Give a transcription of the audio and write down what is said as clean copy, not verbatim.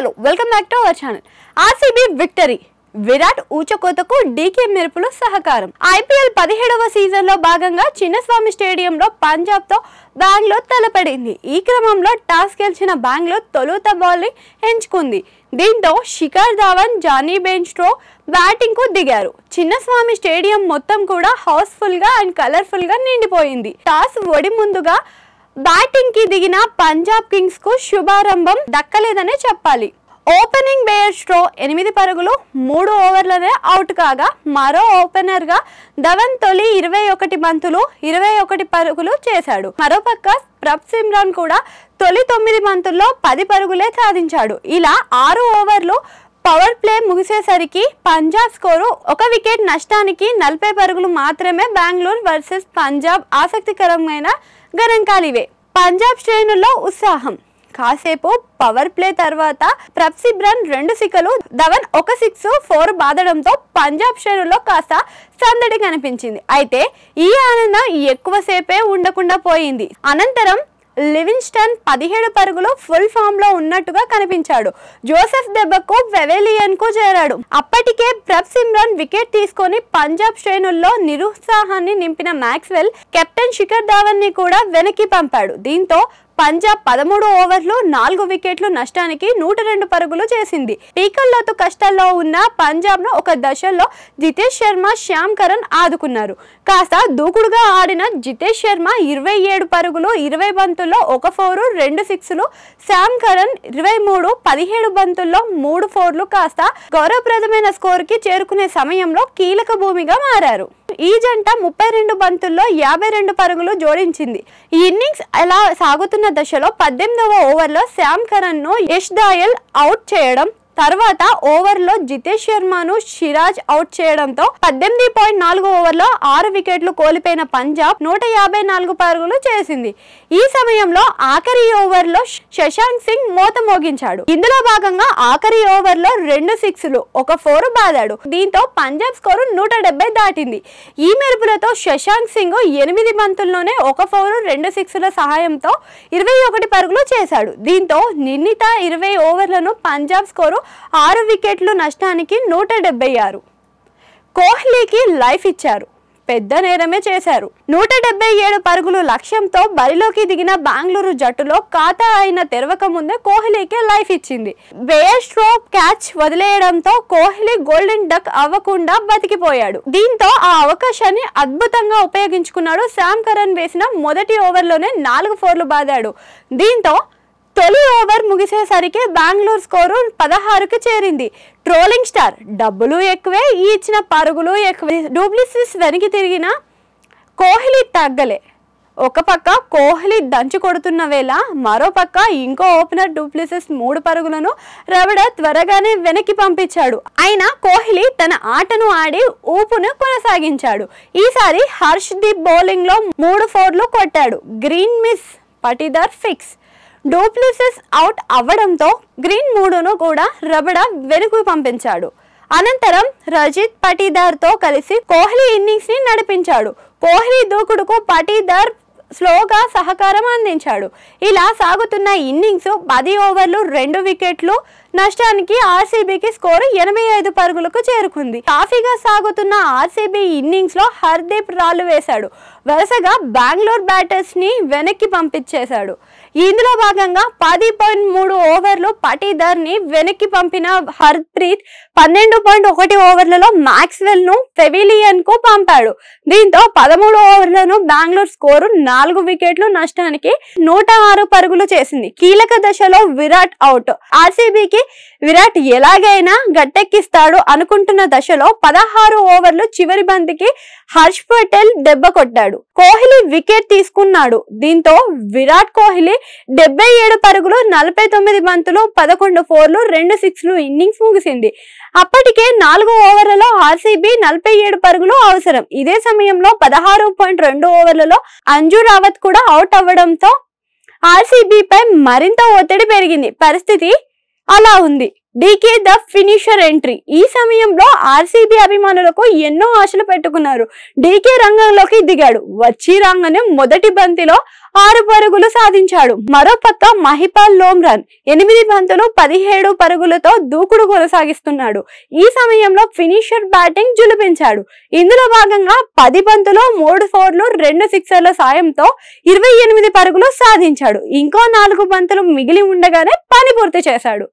hello, welcome back to our channel. RCB victory. Virat ఊచకోతకు డీకే మెరుపులు సహకారం. ఐపీఎల్ 17వ సీజన్లో భాగంగా చిన్నస్వామి స్టేడియంలో పంజాబ్తో బెంగళూరు తలపడింది. ఈ క్రమంలో టాస్ గెలిచిన బెంగళూరు తొలుత బౌలింగ్ ఎంచుకుంది. దీంతో Shikhar Dhawan, Jonny Bairstow batting కు దిగారు. చిన్నస్వామి స్టేడియం మొత్తం కూడా హౌస్ఫుల్ గా అండ్ కలర్ఫుల్ గా నిండిపోయింది. టాస్ ఓడి ముందుగా బ్యాటింగ్ కి దిగిన పంజాబ్ కింగ్స్ కు శుభారంభం దక్కలేదనే చెప్పాలి. ఓపెనింగ్ బెయిర్స్టో 8 పరుగులు 3 ఓవర్లనే అవుట్ కాగా, మరో ఓపెనర్ గా ధవన్ తొలి 21 బంతులు 21 పరుగులు చేశాడు. మరోపక్క ప్రభ్సిమ్రాన్ కూడా తొలి 9 బంతుల్లో 10 పరుగులే సాధించాడు. ఇలా 6 ఓవర్లు పవర్ ప్లే ముగిసేసరికి పంజాబ్ స్కోరు 1 వికెట్ నష్టానికి 40 పరుగులు మాత్రమే. బెంగళూరు వర్సెస్ పంజాబ్ ఆసక్తికరమైన గణాంకాలివే. పంజాబ్ శ్రేణుల్లో ఉత్సాహం. కాసేపు పవర్ ప్లే తర్వాత ప్రభ్సిమ్రాన్ 2 సిక్సర్లు, ధవన్ 1 సిక్స్ 4 బాదడంతో పంజాబ్ శ్రేణుల్లో కాస్త సందడి కనిపించింది. అయితే ఈ ఆనందం ఎక్కువసేపే ఉండకుండా పోయింది. అనంతరం లివింగ్స్టన్ 17 పరుగులు ఫుల్ ఫామ్ లో ఉన్నట్టుగా కనిపించాడు. జోసెఫ్ దెబ్బకు పెవిలియన్ కు చేరాడు. అప్పటికే ప్రభ్సిమ్రాన్ వికెట్ తీసుకొని పంజాబ్ శ్రేణుల్లో నిరుత్సాహాన్ని నింపిన మాక్స్వెల్ కెప్టెన్ శిఖర్ ధావన్ ని కూడా వెనక్కి పంపాడు. దీంతో పంజాబ్ 13 ఓవర్లు 4 వికెట్లు నష్టానికి 102 పరుగులు చేసింది. పీకల్లోతు కష్టాల్లో ఉన్న పంజాబ్ ను ఒక దశలో జితేష్ శర్మ, శ్యామ్ కరణ్ ఆదుకున్నారు. కాస్త దూకుడుగా ఆడిన జితేష్ శర్మ 27 పరుగులు 20 బంతుల్లో 1 4, 2 సిక్స్లు, శ్యామ్ కరణ్ 23 17 బంతుల్లో 3 4లు కాస్త గౌరవప్రదమైన స్కోర్ కి చేరుకునే సమయంలో కీలక భూమిగా మారారు. ఈ జంట 32 బంతుల్లో 52 పరుగులు జోడించింది. ఈ ఇన్నింగ్స్ ఎలా సాగుతున్న దశలో 18వ ఓవర్లో శ్యామ్ కరణ్ ను యష్ దయాల్ అవుట్ చేయడం, తర్వాత ఓవర్లో జితేష్ శర్మను సిరాజ్ అవుట్ చేయడంతో 18.4 ఓవర్లో 6 వికెట్లు కోల్పోయిన పంజాబ్ 154 పరుగులు చేసింది. ఈ సమయంలో ఆఖరి ఓవర్లో శశాంక్ సింగ్ మోత మోగించాడు. ఇందులో భాగంగా ఆఖరి ఓవర్లో 2 సిక్స్లు 1 4 బాదాడు. దీంతో పంజాబ్ స్కోరు 170 దాటింది. ఈ మెరుపులతో శశాంక్ సింగ్ 8 బంతుల్లోనే 1 4, 2 సిక్స్ల సహాయంతో 21 పరుగులు చేశాడు. దీంతో నిర్ణీత 20 ఓవర్లను పంజాబ్ స్కోరు 6 వికెట్లు నష్టానికి 176. కోహ్లీకి లైఫ్ ఇచ్చారు, పెద్ద నేరమే చేశారు. 177 పరుగులు లక్ష్యంతో బరిలోకి దిగిన బెంగళూరు జట్టులో ఖాతా అయిన తెరవక ముందే కోహ్లీకి లైఫ్ ఇచ్చింది. బెయిర్స్టో క్యాచ్ వదిలేయడంతో కోహ్లీ గోల్డెన్ డక్ అవ్వకుండా బతికిపోయాడు. దీంతో ఆ అవకాశాన్ని అద్భుతంగా ఉపయోగించుకున్నాడు. శ్యామ్ కరణ్ వేసిన మొదటి ఓవర్లోనే 4 4లు బాదాడు. దీంతో తొలి ఓవర్ ముగిసేసరికి బెంగళూరు స్కోరు 16కి చేరింది. ట్రోలింగ్ స్టార్ డబ్బులు ఎక్కువే, ఇచ్చిన పరుగులు ఎక్కువే. డూప్లెసిస్ వెనక్కి తిరిగిన కోహ్లీ తగ్గలే. ఒక పక్క కోహ్లీ దంచి కొడుతున్న వేళ మరో పక్క ఇంకో ఓపెనర్ డూప్లెసిస్ 3 పరుగులను రబడ త్వరగానే వెనక్కి పంపించాడు. అయినా కోహ్లీ తన ఆటను ఆడి ఊపును కొనసాగించాడు. ఈసారి హర్షదీప్ బౌలింగ్ లో 3 4లు కొట్టాడు. Green miss, Patidar fix. Du Plessis out అవ్వడంతో గ్రీన్ 3ను కూడా రబడ వెనుకకు పంపించాడు. అనంతరం రజిత్ పటీదార్ తో కలిసి కోహ్లీ ఇన్నింగ్స్ ని నడిపించాడు. కోహ్లీ దూకుడుకు పటీదార్ స్లోగా సహకారం అందించాడు. ఇలా సాగుతున్న ఇన్నింగ్స్ 10 ఓవర్లు 2 వికెట్లు నష్టానికి ఆర్సీబీకి స్కోరు 85 పరుగులకు చేరుకుంది. కాఫీగా సాగుతున్న ఆర్సీబీ ఇన్నింగ్స్ లో హర్దీప్ రాళ్లు వేశాడు. వరుసగా బెంగళూరు బ్యాటర్స్ ని వెనక్కి పంపించేశాడు. ఇందులో భాగంగా 10.3 ఓవర్లు పటీదార్ ని వెనక్కి పంపిన హర్ప్రీత్ 12.1 ఓవర్లలో మాక్స్వెల్ ను పెవిలియన్ కు పంపాడు. దీంతో 13 ఓవర్లను బెంగళూరు స్కోరు 4 వికెట్లు నష్టానికి 106 పరుగులు చేసింది. కీలక దశలో విరాట్ అవుట్. ఆర్సీబీకి విరాట్ ఎలాగైనా గట్టెక్కిస్తాడు అనుకుంటున్న దశలో 16 ఓవర్లు చివరి బంతికి హర్ష్ పటేల్ దెబ్బ కొట్టాడు. కోహ్లీ వికెట్ తీసుకున్నాడు. దీంతో విరాట్ కోహ్లీ 77 పరుగులు 49 బంతులు 11 4లు 2 సిక్స్లు ఇన్నింగ్స్ ముగిసింది. అప్పటికే 4 ఓవర్లలో ఆర్సీబీ 47 పరుగులు అవసరం. ఇదే సమయంలో 16.2 ఓవర్లలో అంజు రావత్ కూడా అవుట్ అవ్వడంతో ఆర్సీబీపై మరింత ఒత్తిడి పెరిగింది. పరిస్థితి అలా ఉంది. DK the finisher entry. ఈ సమయంలో ఆర్సీబీ అభిమానులకు ఎన్నో ఆశలు పెట్టుకున్నారు. డీకే రంగంలోకి దిగాడు. వచ్చి రాగానే మొదటి బంతిలో 6 పరుగులు సాధించాడు. మరో పక్క మహిపాల్ లోమ్రాన్ 8 బంతులు 17 పరుగులతో దూకుడు కొనసాగిస్తున్నాడు. ఈ సమయంలో ఫినిషర్ బ్యాటింగ్ జులిపించాడు. ఇందులో భాగంగా 10 బంతులు 3 ఫోర్లు 2 సిక్సర్ల సాయంతో 28 పరుగులు సాధించాడు. ఇంకో 4 బంతులు మిగిలి ఉండగానే పని పూర్తి చేశాడు.